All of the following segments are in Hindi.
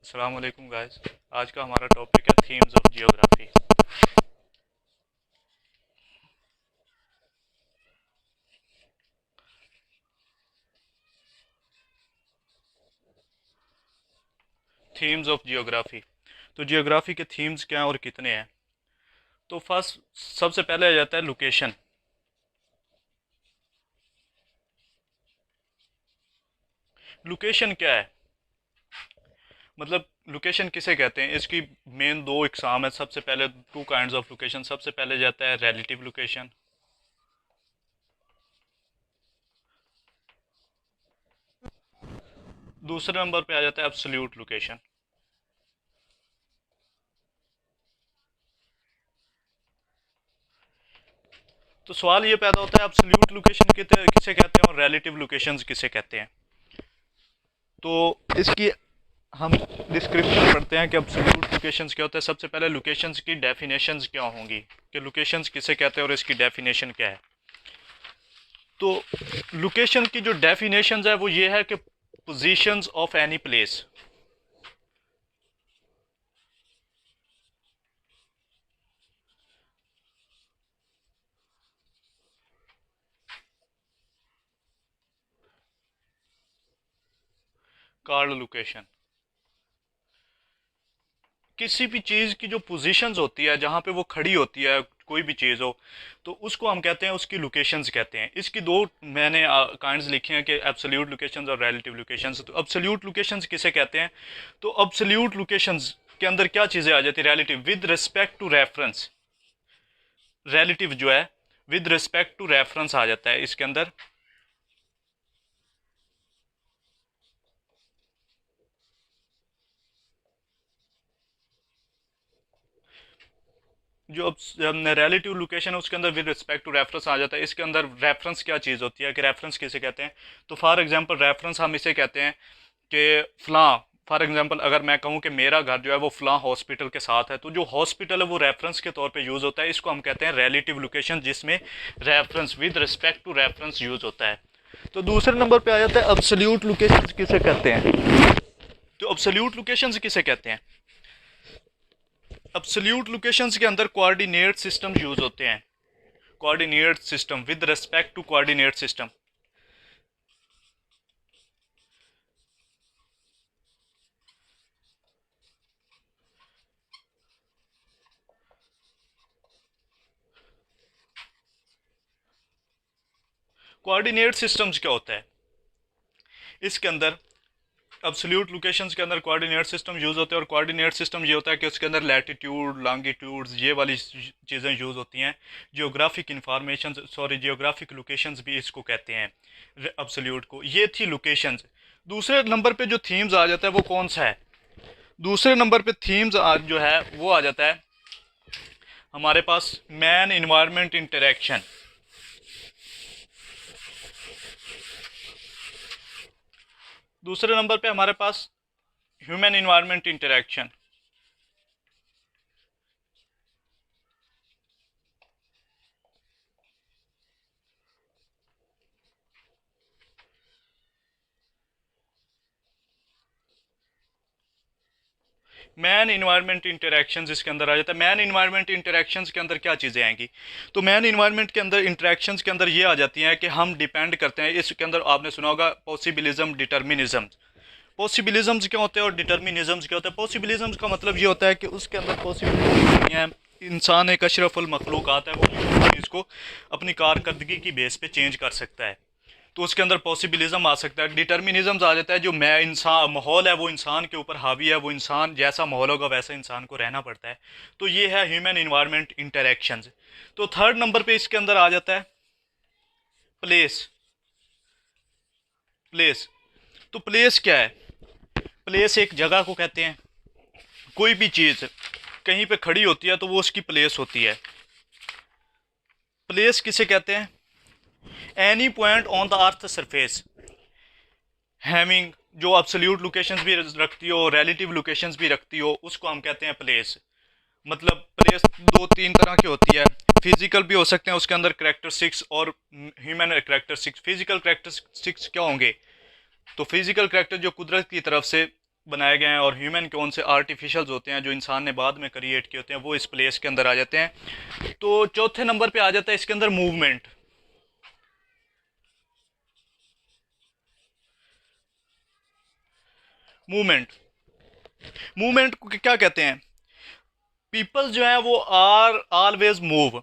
अस्सलाम वालेकुम गाइस। आज का हमारा टॉपिक है themes of geography. Themes of geography. तो जियोग्राफी के थीम्स क्या हैं और कितने हैं? तो फर्स्ट सबसे पहले आ जाता है लोकेशन। लोकेशन क्या है? मतलब लोकेशन किसे कहते हैं? इसकी मेन दो इकसाम है। सबसे पहले टू काइंड्स ऑफ लोकेशन। सबसे पहले जाता है रिलेटिव लोकेशन। दूसरे नंबर पे आ जाता है एब्सोल्यूट लोकेशन। तो सवाल ये पैदा होता है एब्सोल्यूट लोकेशन किसे कहते हैं और रिलेटिव लोकेशंस किसे कहते हैं। तो इसकी हम डिस्क्रिप्शन पढ़ते हैं कि एब्सोल्यूट लोकेशंस क्या होता है। सबसे पहले लोकेशंस की डेफिनेशंस क्या होंगी कि लोकेशंस किसे कहते हैं और इसकी डेफिनेशन क्या है। तो लोकेशन की जो डेफिनेशंस है वो ये है कि positions of any place. Called location. किसी भी चीज़ की जो पोजीशंस होती है, जहाँ पे वो खड़ी होती है, कोई भी चीज़ हो, तो उसको हम कहते हैं, उसकी लोकेशंस कहते हैं। इसकी दो मैंने काइंड्स लिखे हैं कि एब्सोल्यूट लोकेशंस और रिलेटिव लोकेशंस। तो एब्सोल्यूट लोकेशंस किसे कहते हैं? तो एब्सोल्यूट लोकेशंस के अंदर क्या चीज़ें आ जाती है? Relative with respect to reference. Relative जो है विद रिस्पेक्ट टू रेफरेंस आ जाता है इसके अंदर। जो रिलेटिव लोकेशन है उसके अंदर विद रिस्पेक्ट टू रेफरेंस आ जाता है। इसके अंदर रेफरेंस क्या चीज़ होती है कि रेफरेंस किसे कहते हैं? तो फॉर एग्जांपल रेफरेंस हम इसे कहते हैं कि फ़लाँ, फॉर एग्जांपल अगर मैं कहूँ कि मेरा घर जो है वो फ़लाँ हॉस्पिटल के साथ है, तो जो हॉस्पिटल है वो रेफरेंस के तौर पे यूज़ होता है। इसको हम कहते हैं रिलेटिव लोकेशन, जिसमें reference with respect to reference use होता है। तो दूसरे नंबर पे आ जाता है एब्सोल्यूट लोकेशन किसे कहते हैं। तो एब्सोल्यूट लोकेशन किसे कहते हैं? एब्सोल्यूट लोकेशंस के अंदर कोऑर्डिनेट सिस्टम यूज होते हैं। Coordinate system with respect to coordinate system. Coordinate systems क्या होता है? इसके अंदर एब्सोल्यूट लोकेशंस के अंदर कोऑर्डिनेट सिस्टम यूज़ होते हैं। और कोऑर्डिनेट सिस्टम ये होता है कि उसके अंदर लैटिट्यूड, लॉन्गिट्यूड्स, ये वाली चीज़ें यूज़ होती हैं। Geographic information, sorry, geographic locations भी इसको कहते हैं एब्सोल्यूट को। ये थी लोकेशंस। दूसरे नंबर पे जो थीम्स आ जाता है वो कौन सा है? दूसरे नंबर पे थीम्स जो है वो आ जाता है हमारे पास मैन इन्वायरमेंट इंटरेक्शन। दूसरे नंबर पे हमारे पास human environment interaction. Man environment interactions इसके अंदर आ जाता है। मैन इन्वायरमेंट इंटरेक्शंस के अंदर क्या चीज़ें आएंगी? तो मैन इन्वायरमेंट के अंदर इंटरेक्शंस के अंदर ये आ जाती हैं कि हम डिपेंड करते हैं। इसके अंदर आपने सुना होगा पॉसिबिलिज्म, डिटर्मिनिज्म। पॉसिबिलिज्म्स क्या होते हैं और डिटर्मिनिज्म्स क्या होता है? पॉसिबिलिज्म्स का मतलब ये होता है कि उसके अंदर पॉसिबिलिटी नहीं है। इंसान एक अशरफुल मखलूक़ात है, वो किसी भी चीज़ को अपनी कारकर्दगी की बेस पे चेंज कर सकता है। तो उसके अंदर पॉसिबिलिज्म आ सकता है। डिटर्मिनिज्म आ जाता है जो मैं इंसान माहौल है वो इंसान के ऊपर हावी है, वो इंसान जैसा माहौल होगा वैसा इंसान को रहना पड़ता है। तो ये है ह्यूमन इन्वायरमेंट इंटरेक्शंस। तो थर्ड नंबर पे इसके अंदर आ जाता है प्लेस। प्लेस। तो प्लेस क्या है? प्लेस एक जगह को कहते हैं। कोई भी चीज़ कहीं पे खड़ी होती है तो वो उसकी प्लेस होती है। प्लेस किसे कहते हैं? Any point on the earth surface having, जो एब्सोल्यूट लोकेशंस भी रखती हो, रिलेटिव लोकेशंस भी रखती हो, उसको हम कहते हैं प्लेस। मतलब प्लेस दो तीन तरह की होती है। फिजिकल भी हो सकते हैं उसके अंदर करेक्टरिस्टिक्स, और ह्यूमन करेक्टरिस्टिक्स। फिजिकल करेक्टरिस्टिक्स क्या होंगे? तो फिजिकल करेक्टर जो कुदरत की तरफ से बनाए गए हैं, और ह्यूमन कौन से आर्टिफिशियल्स होते हैं जो इंसान ने बाद में क्रिएट किए होते हैं, वो इस प्लेस के अंदर आ जाते हैं। तो चौथे नंबर पे आ जाता है इसके अंदर मूवमेंट। मूवमेंट मूवमेंट को क्या कहते हैं? पीपल जो है वो आर ऑलवेज मूव।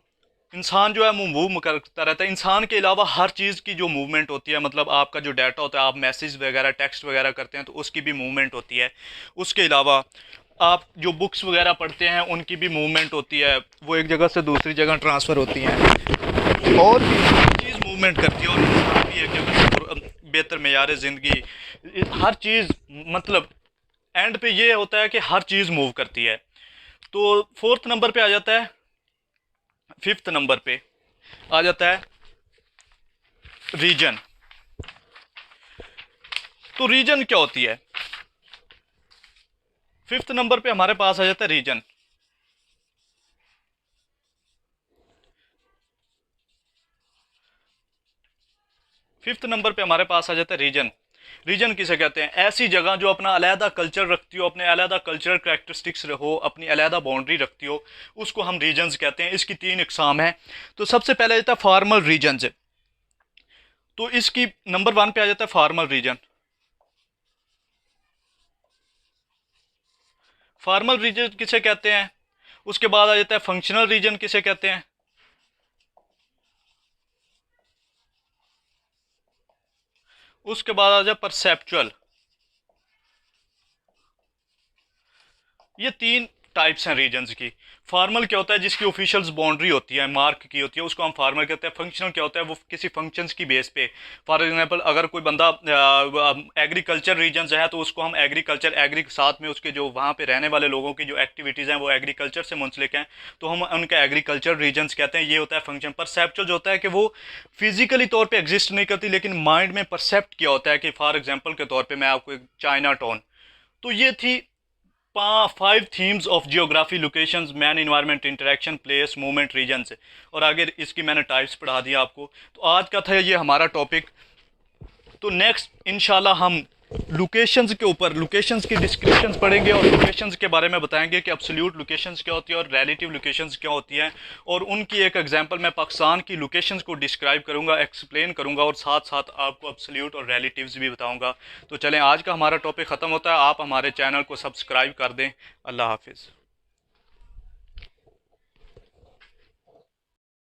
इंसान जो है वो मूव करता रहता है। इंसान के अलावा हर चीज़ की जो मूवमेंट होती है, मतलब आपका जो डाटा होता है, आप मैसेज वगैरह टेक्स्ट वगैरह करते हैं तो उसकी भी मूवमेंट होती है। उसके अलावा आप जो बुक्स वगैरह पढ़ते हैं उनकी भी मूवमेंट होती है, वो एक जगह से दूसरी जगह ट्रांसफ़र होती हैं, और भी हर चीज़ मूवमेंट करती है। और इंसान भी एक जगह से बेहतर मेयार ज़िंदगी, हर चीज़, मतलब एंड पे ये होता है कि हर चीज़ मूव करती है। तो फोर्थ नंबर पे आ जाता है, फिफ्थ नंबर पे आ जाता है रीजन। तो रीजन क्या होती है? फिफ्थ नंबर पे हमारे पास आ जाता है रीजन। फिफ्थ नंबर पे हमारे पास आ जाता है रीजन। रीजन किसे कहते हैं? ऐसी जगह जो अपना अलहदा कल्चर रखती हो, अपने अलहदा कल्चरल करैक्टरिस्टिक्स हो, अपनी अलहदा बाउंड्री रखती हो, उसको हम रीजन्स कहते हैं। इसकी तीन इकसाम है। तो सबसे पहले आ जाता है फॉर्मल रीजन्स। तो इसकी नंबर वन पे आ जाता है फॉर्मल रीजन। फॉर्मल रीजन किसे कहते हैं? उसके बाद आ जाता है फंक्शनल रीजन किसे कहते हैं? उसके बाद आ जाए परसेप्चुअल। ये तीन टाइप्स हैं रीजन्स की। फार्मल क्या होता है? जिसकी ऑफिशियल्स बाउंड्री होती है, मार्क की होती है, उसको हम फार्मल कहते हैं। फंक्शनल क्या होता है? वो किसी फंक्शंस की बेस पे, फॉर एग्जांपल अगर कोई बंदा एग्रीकल्चर रीजन से है तो उसको हम एग्रीकल्चर, एग्री के साथ में उसके जो वहाँ पे रहने वाले लोगों की जो एक्टिविटीज़ हैं वो एग्रीकल्चर से मुंसलिक हैं, तो हम उनका एग्रीकल्चर रीजन्स कहते हैं। ये होता है फंक्शन। परसेप्चुअल जो होता है कि वो फिजिकली तौर पर एग्जिस्ट नहीं करती, लेकिन माइंड में परसेप्ट किया होता है। कि फॉर एग्जाम्पल के तौर पर मैं आपको एक चाइना टाउन, तो ये थी 5 themes of geography, locations, man, environment, interaction, place, movement, region से। और आगे इसकी मैंने टाइप्स पढ़ा दिया आपको। तो आज का था ये हमारा टॉपिक। तो नेक्स्ट इंशाल्लाह हम लोकेशंस के ऊपर, लोकेशंस की डिस्क्रिप्शंस पढ़ेंगे और लोकेशंस के बारे में बताएंगे कि एब्सोल्यूट लोकेशंस क्या होती है और रिलेटिव लोकेशंस क्या होती हैं। और उनकी एक एग्जांपल मैं पाकिस्तान की लोकेशंस को डिस्क्राइब करूंगा, एक्सप्लेन करूंगा, और साथ साथ आपको एब्सोल्यूट और रिलेटिव्स भी बताऊंगा। तो चलें, आज का हमारा टॉपिक ख़त्म होता है। आप हमारे चैनल को सब्सक्राइब कर दें। अल्लाह हाफिज़।